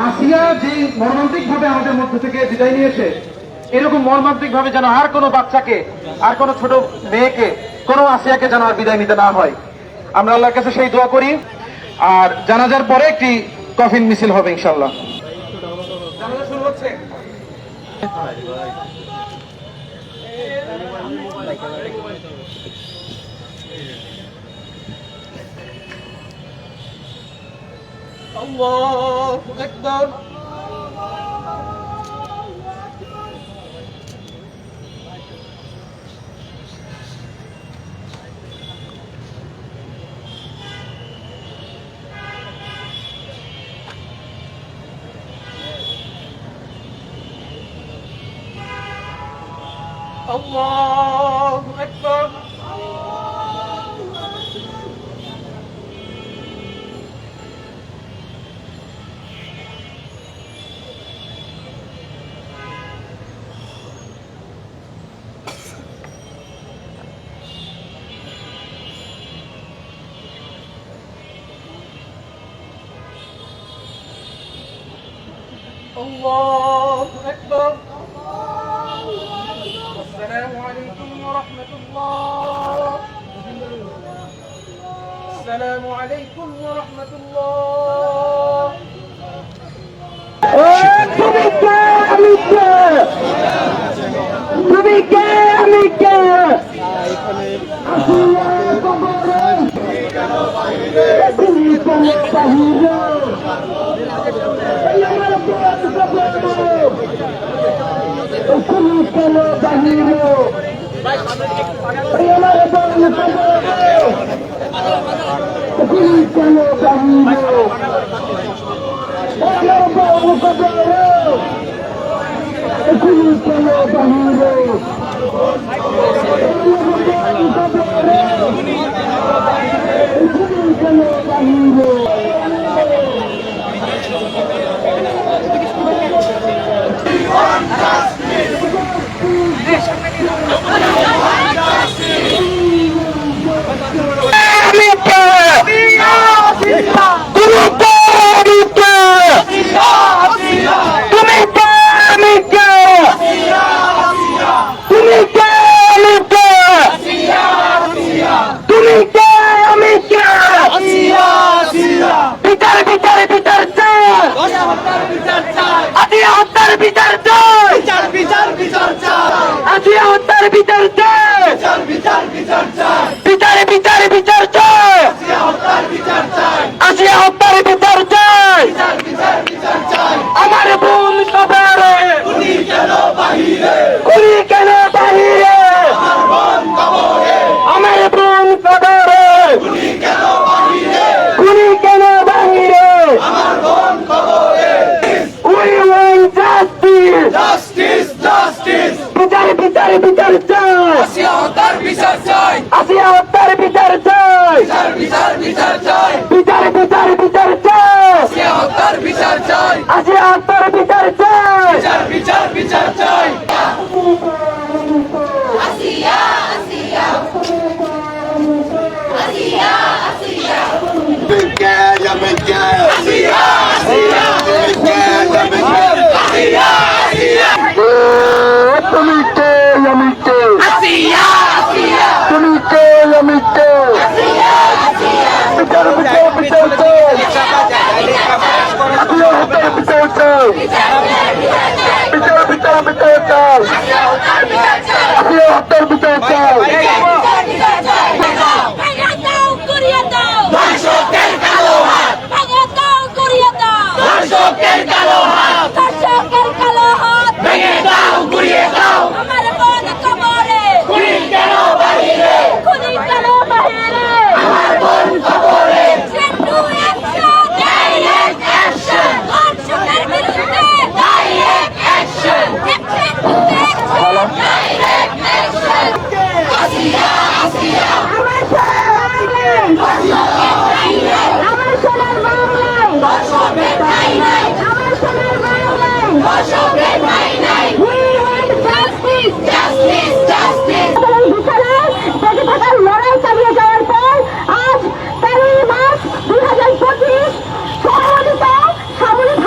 আসিয়া যে মর্মান্তিক ভাবে আমাদের মধ্যে থেকে বিদায় নিয়েছে, এরকম মর্মান্তিক ভাবে যেন আর কোনো বাচ্চাকে, আর কোনো ছোট মেয়েকে, কোনো আসিয়াকে যেন আর বিদায় নিতে না হয়। আমরা আল্লাহর কাছে সেই দোয়া করি। আর জানাজার পরে একটি কফিন মিছিল হবে ইনশাআল্লাহ। জানাজা শুরু হচ্ছে। আল্লাহু আকবার। আল্লাহু আকবার। الله أكبر. السلام عليكم ورحمة الله. السلام عليكم ورحمة الله.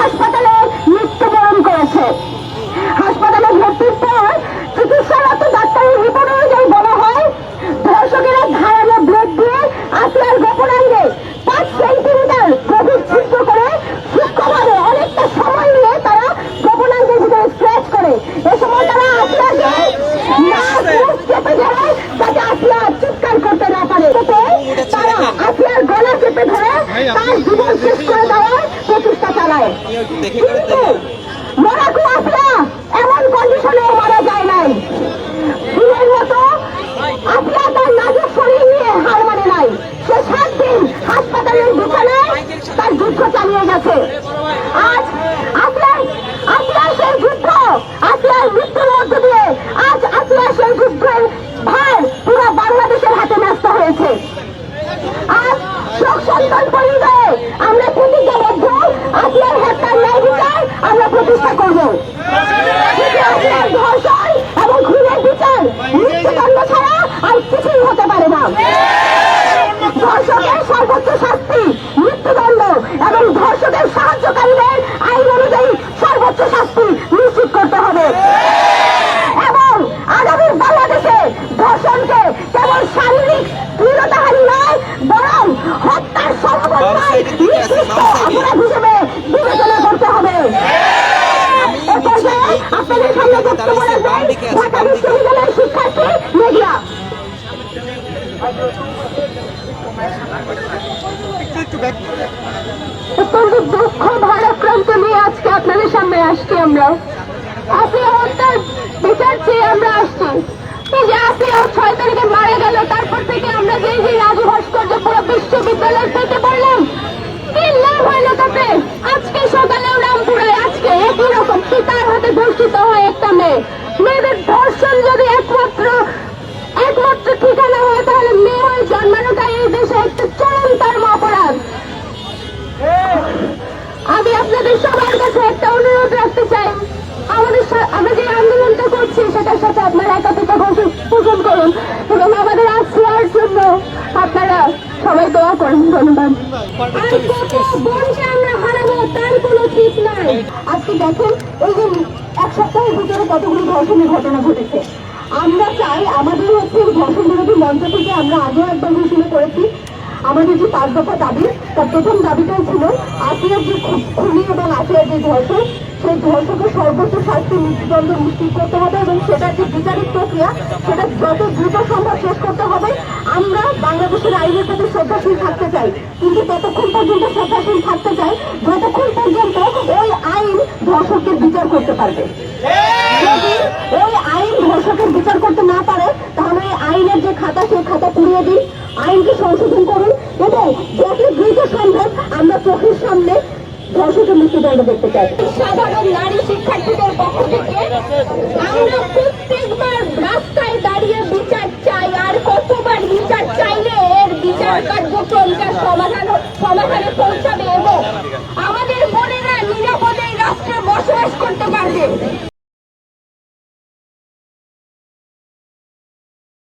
হাসপাতালে মরা কুয়াশা এমন কন্ডিশনে মারা যায় নাই। ফুলের মতো আসিয়া তার নাজুক শরীর নিয়ে হার মানে নাই। সে 7 দিন হাসপাতালের বিছানায় তার যুদ্ধ চালিয়ে গেছে। আজ আসিয়ার সেই যুদ্ধ, আসিয়ার মৃত্যুর মধ্য দিয়ে আজ আসিয়ার সেই যুদ্ধের ভার পুরো বাংলাদেশের হাতে ন্যস্ত হয়েছে। আজ শোক সন্তান পরিবারে আমরা প্রতিজ্ঞাবদ্ধ, আসিয়ার হত্যার ন্যায় বিচার আমরা প্রতিষ্ঠা করবো। আসিয়ার ধর্ষণ এবং খুনের বিচার মৃত্যুদণ্ড ছাড়া আর কিছুই হতে পারে না। ধর্ষকের সর্বোচ্চ শাস্তি মৃত্যুদণ্ড এবং ধর্ষকের সাহায্যকারীদের আইন অনুযায়ী সর্বোচ্চ শাস্তি নিশ্চিত করতে হবে। এবং আগামী বাংলাদেশে ধর্ষণকে কেবল শারীরিক দৃঢ়তাহানি নয়, বরং হত্যার সমবস্থায় নির্দিষ্ট অপরাধ হিসেবে বিবেচনা করতে হবে। আপনাদের সামনে বক্তব্য রাখবেন ঢাকা বিশ্ববিদ্যালয়ের শিক্ষার্থী মেঘলা। অত্যন্ত দুঃখ ভারাক্রান্ত নিয়ে আজকে আপনাদের সামনে আসছি। আমরা আসিয়া হত্যার বিচার চেয়ে আমরা আসছি। এই যে আসিয়া 6 তারিখে মারা গেল, তারপর থেকে আমরা যে রাজু ভাস্কর্য পুরো বিশ্ববিদ্যালয় থেকে পড়লাম, কি লাভ হইলো তাতে? আজকে সকালেও রামপুরায় আজকে একই রকম পিতার হাতে ধর্ষিত হয় একটা মেয়ে। মেয়েদের ধর্ষণ যদি একমাত্র ঠিকানা হয়, তাহলে মেয়ে হয়ে জন্মানোটাই এই দেশে একটা চরমতম অপরাধ। আমি আপনাদের সবার কাছে একটা অনুরোধ রাখতে চাই, আমরা যে আন্দোলনটা করছি সেটার সাথে আপনারা একাত্মতা পোষণ করুন এবং আমাদের আসিয়ার জন্য আপনারা সবাই দোয়া করুন। ধন্যবাদ। বোনকে আমরা হারাবো তার কোনো ঠিক নাই। আজকে দেখেন এই যে 1 সপ্তাহের ভিতরে কতগুলো ধর্ষণের ঘটনা ঘটেছে। আমরা চাই আমাদের ধর্ষণ বিরোধী মঞ্চ থেকে আমরা আগেও একবার ঘোষণা করেছি আমাদের যে 5 দফা দাবি, তার প্রথম দাবিটাই ছিল আসিয়ার যে খুনি এবং আসিয়ার যে ধর্ষণ, সেই ধর্ষকের সর্বোচ্চ শাস্তি মৃত্যুদণ্ড নিশ্চিত করতে হবে এবং সেটার যে বিচারিক প্রক্রিয়া সেটা যত দ্রুত সম্ভব শেষ করতে হবে। আমরা বাংলাদেশের আইনের প্রতি শ্রদ্ধাশীল থাকতে চাই, কিন্তু ততক্ষণ পর্যন্ত শ্রদ্ধাশীল থাকতে চাই যতক্ষণ পর্যন্ত ওই আইন ধর্ষকের বিচার করতে পারবে। যদি ওই আইন ধর্ষকের বিচার করতে না পারে, তাহলে এই আইনের যে খাতা, সেই খাতা পুড়িয়ে দিন, আইনকে সংশোধন করুন এবং যত দ্রুত সম্ভব আমরা চোখের সামনে ধর্ষকের মৃত্যুদণ্ড দেখতে চাই। সাধারণ নারী শিক্ষার্থীদের পক্ষ থেকে আমরা প্রত্যেকবার রাস্তায় দাঁড়িয়ে বিচার চাই। আর কতবার বিচার চাইলে এর বিচার কার্যক্রমটা সমাধানে পৌঁছাবে এবং আমাদের বোনেরা নিরাপদে রাষ্ট্রে বসবাস করতে পারবে।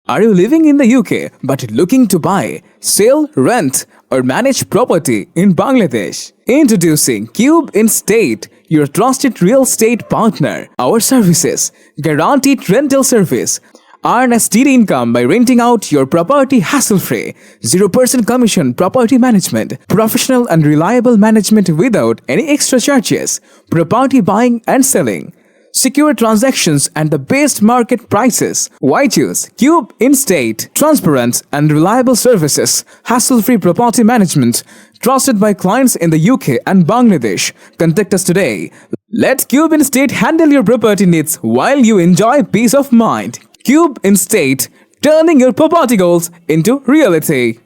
Are you living in the UK but looking to buy, sell, rent, or manage property in Bangladesh? Introducing Cube Instate, your trusted real estate partner. Our services, guaranteed rental service. Earn a steady income by renting out your property hassle-free. 0% commission property management. Professional and reliable management without any extra charges. Property buying and selling. Secure transactions and the best market prices. Why choose Cube Instate? Transparent and reliable services, hassle-free property management, trusted by clients in the UK and Bangladesh. Contact us today. Let Cube Instate handle your property needs while you enjoy peace of mind. Cube Instate, turning your property goals into reality.